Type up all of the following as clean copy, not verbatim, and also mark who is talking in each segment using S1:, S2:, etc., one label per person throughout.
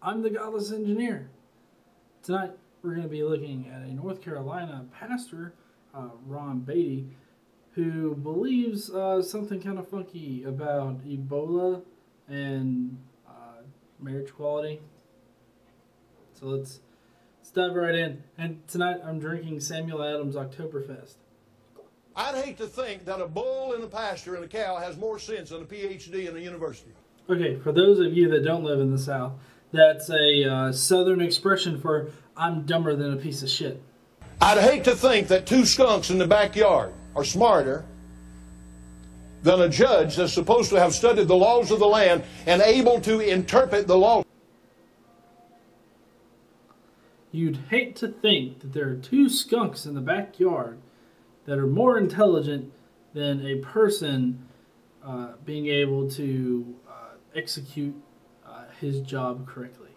S1: I'm the Godless engineer. Tonight we're going to be looking at a North Carolina pastor, Ron Baity, who believes something kind of funky about Ebola and marriage equality. So let's dive right in. And tonight I'm drinking Samuel Adams Oktoberfest.
S2: I'd hate to think that a bull and a pastor and a cow has more sense than a PhD in a university.
S1: Okay, for those of you that don't live in the South, that's a Southern expression for I'm dumber than a piece of shit.
S2: I'd hate to think that two skunks in the backyard are smarter than a judge that's supposed to have studied the laws of the land and able to interpret the law.
S1: You'd hate to think that there are two skunks in the backyard that are more intelligent than a person being able to execute his job correctly.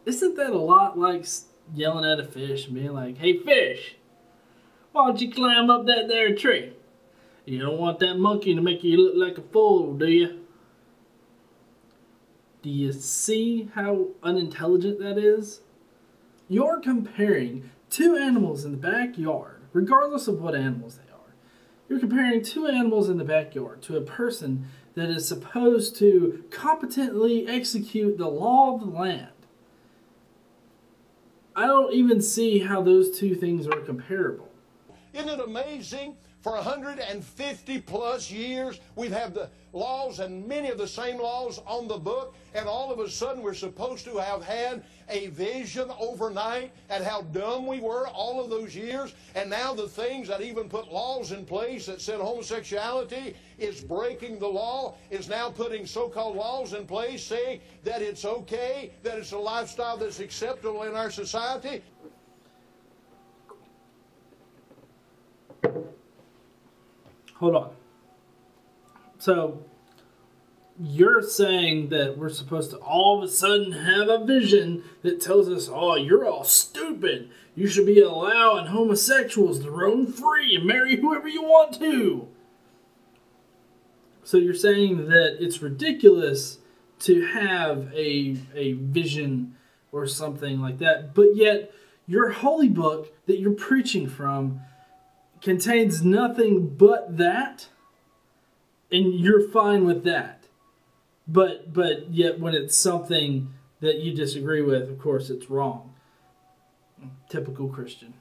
S1: Isn't that a lot like yelling at a fish and being like, "Hey fish, why don't you climb up that there tree? You don't want that monkey to make you look like a fool, do you?" Do you see how unintelligent that is? You're comparing two animals in the backyard, regardless of what animals they are. You're comparing two animals in the backyard to a person that is supposed to competently execute the law of the land. I don't even see how those two things are comparable.
S2: Isn't it amazing? For 150 plus years, we've had the laws and many of the same laws on the book, and all of a sudden we're supposed to have had a vision overnight at how dumb we were all of those years, and now the things that even put laws in place that said homosexuality is breaking the law is now putting so-called laws in place saying that it's okay, that it's a lifestyle that's acceptable in our society.
S1: Hold on. So, you're saying that we're supposed to all of a sudden have a vision that tells us, oh, you're all stupid. You should be allowing homosexuals to roam free and marry whoever you want to. So you're saying that it's ridiculous to have a vision or something like that, but yet your holy book that you're preaching from contains nothing but that, and you're fine with that. But yet when it's something that you disagree with, of course it's wrong. Typical Christian.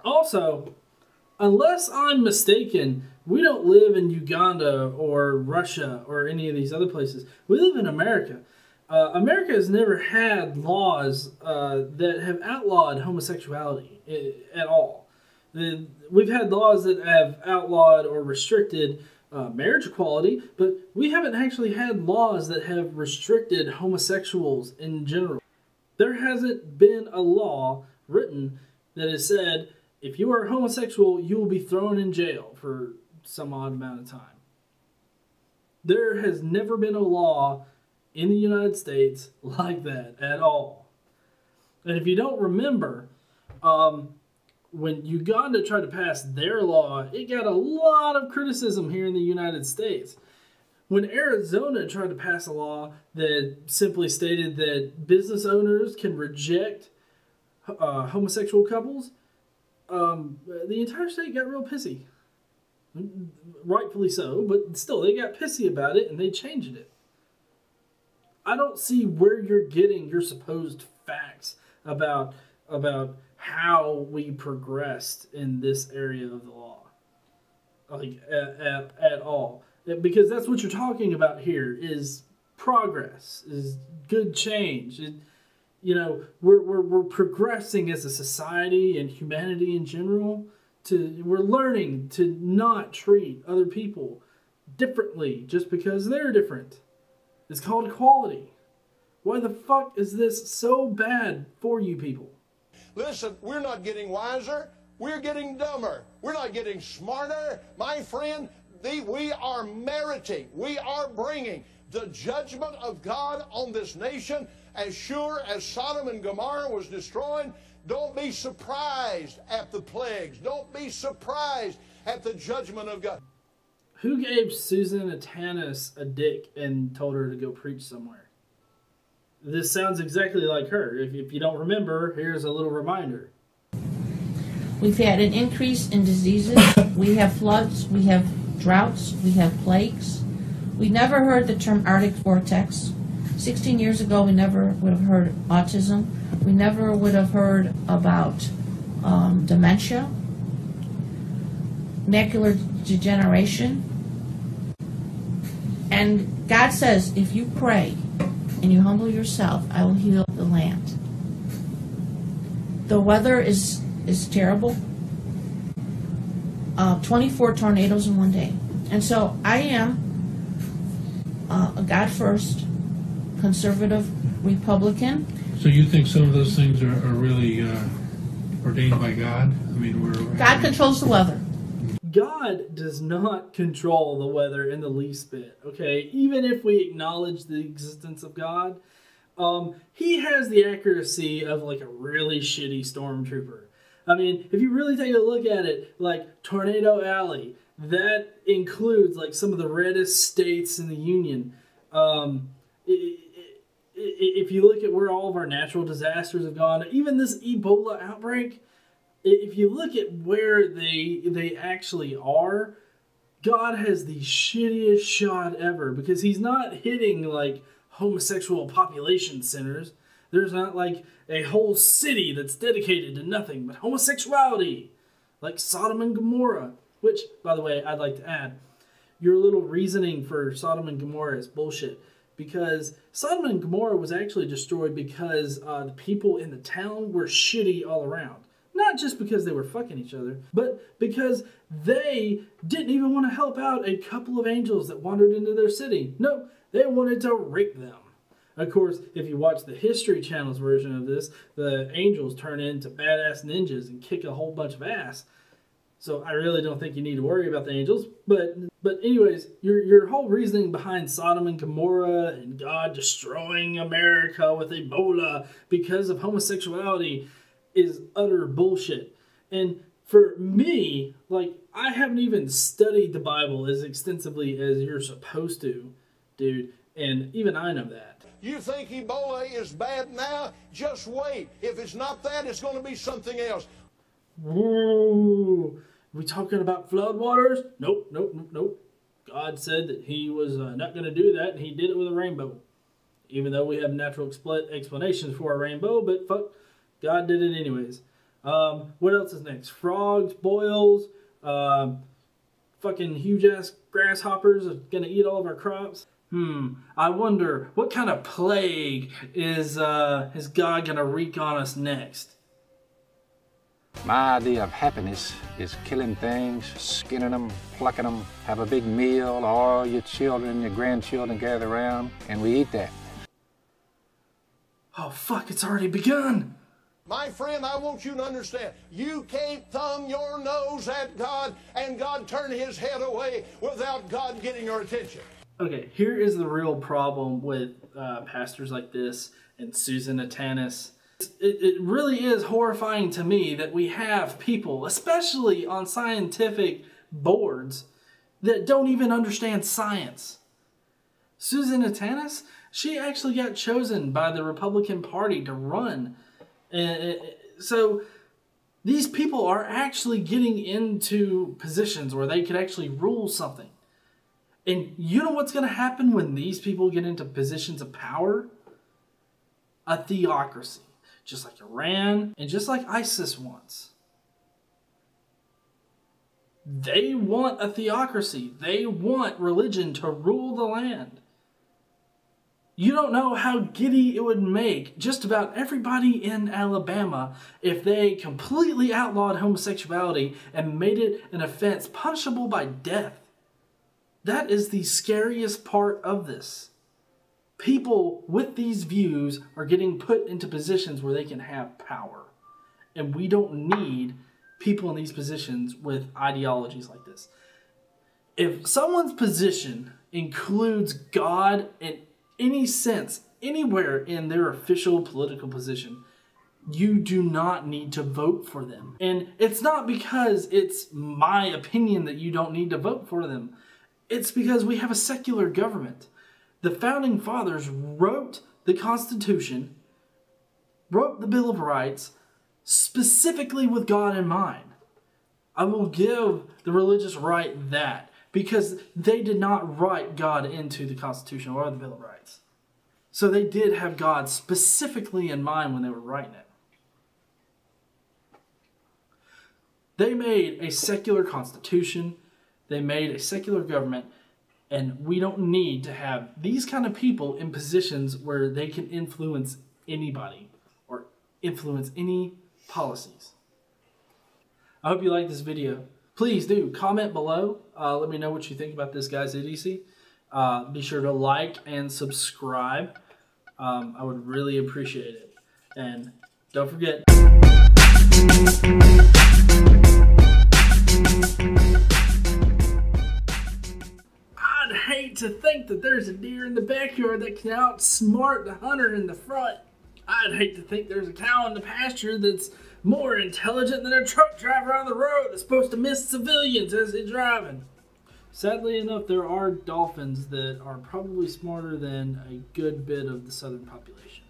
S1: Also, unless I'm mistaken, we don't live in Uganda or Russia or any of these other places. We live in America. America has never had laws that have outlawed homosexuality at all. We've had laws that have outlawed or restricted marriage equality, but we haven't actually had laws that have restricted homosexuals in general. There hasn't been a law written that has said, if you are homosexual, you will be thrown in jail for some odd amount of time. There has never been a law in the United States like that at all. And if you don't remember, when Uganda tried to pass their law, it got a lot of criticism here in the United States. When Arizona tried to pass a law that simply stated that business owners can reject homosexual couples, the entire state got real pissy. Rightfully so, but still, they got pissy about it and they changed it. I don't see where you're getting your supposed facts about how we progressed in this area of the law, like at all. Because that's what you're talking about here is progress, is good change. We're progressing as a society and humanity in general. We're learning to not treat other people differently just because they're different. It's called equality. Why the fuck is this so bad for you people?
S2: Listen, we're not getting wiser. We're getting dumber. We're not getting smarter. My friend, we are meriting. We are bringing the judgment of God on this nation as sure as Sodom and Gomorrah was destroyed. Don't be surprised at the plagues. Don't be surprised at the judgment of God.
S1: Who gave Susan Atanas a dick and told her to go preach somewhere? This sounds exactly like her. If you don't remember, here's a little reminder.
S3: We've had an increase in diseases. We have floods. We have droughts. We have plagues. We never heard the term Arctic vortex. 16 years ago, we never would have heard autism. We never would have heard about dementia, macular degeneration. And God says, if you pray and you humble yourself, I will heal the land. The weather is terrible. 24 tornadoes in one day. And so I am a God first, conservative Republican.
S4: So you think some of those things are really ordained by God? I mean,
S3: God controls the weather.
S1: God does not control the weather in the least bit, okay? Even if we acknowledge the existence of God, he has the accuracy of like a really shitty stormtrooper. I mean, if you really take a look at it, like Tornado Alley, that includes like some of the reddest states in the Union. If you look at where all of our natural disasters have gone, even this Ebola outbreak, if you look at where they actually are, God has the shittiest shot ever, because he's not hitting like homosexual population centers. There's not like a whole city that's dedicated to nothing but homosexuality, like Sodom and Gomorrah, which, by the way, I'd like to add, your little reasoning for Sodom and Gomorrah is bullshit, because Sodom and Gomorrah was actually destroyed because the people in the town were shitty all around. Not just because they were fucking each other, but because they didn't even want to help out a couple of angels that wandered into their city. No, they wanted to rape them. Of course, if you watch the History Channel's version of this, the angels turn into badass ninjas and kick a whole bunch of ass. So I really don't think you need to worry about the angels. But anyways, your whole reasoning behind Sodom and Gomorrah and God destroying America with Ebola because of homosexuality is utter bullshit. And for me, like, I haven't even studied the Bible as extensively as you're supposed to, dude. And even I know that.
S2: You think Ebola is bad now? Just wait. If it's not that, it's going to be something else.
S1: Whoa. We talking about floodwaters? Nope. God said that he was not going to do that, and he did it with a rainbow. Even though we have natural explanations for a rainbow, but fuck, God did it anyways. What else is next? Frogs, boils, fucking huge-ass grasshoppers are going to eat all of our crops. I wonder, what kind of plague is God going to wreak on us next?
S5: My idea of happiness is killing things, skinning them, plucking them, have a big meal, all your children, your grandchildren gather around, and we eat that.
S1: Oh fuck, it's already begun!
S2: My friend, I want you to understand, you can't thumb your nose at God and God turn his head away without God getting your attention.
S1: Okay, here is the real problem with pastors like this and Susan Atanas. It really is horrifying to me that we have people, especially on scientific boards, that don't even understand science. Susan Atanas, she actually got chosen by the Republican Party to run. So these people are actually getting into positions where they could actually rule something. And you know what's going to happen when these people get into positions of power? A theocracy. Just like Iran and just like ISIS wants. They want a theocracy. They want religion to rule the land. You don't know how giddy it would make just about everybody in Alabama if they completely outlawed homosexuality and made it an offense punishable by death. That is the scariest part of this. People with these views are getting put into positions where they can have power. And we don't need people in these positions with ideologies like this. If someone's position includes God in any sense, anywhere in their official political position, you do not need to vote for them. And it's not because it's my opinion that you don't need to vote for them. It's because we have a secular government. The Founding Fathers wrote the Constitution, wrote the Bill of Rights, specifically with God in mind. I will give the religious right that, because they did not write God into the Constitution or the Bill of Rights. So they did have God specifically in mind when they were writing it. They made a secular constitution, they made a secular government, and we don't need to have these kind of people in positions where they can influence anybody or influence any policies. I hope you like this video. Please do comment below. Let me know what you think about this guy's idiocy. Be sure to like and subscribe. I would really appreciate it. And don't forget. I'd hate to think that there's a deer in the backyard that can outsmart the hunter in the front. I'd hate to think there's a cow in the pasture that's more intelligent than a truck driver on the road that's supposed to miss civilians as he's driving. Sadly enough, there are dolphins that are probably smarter than a good bit of the southern population.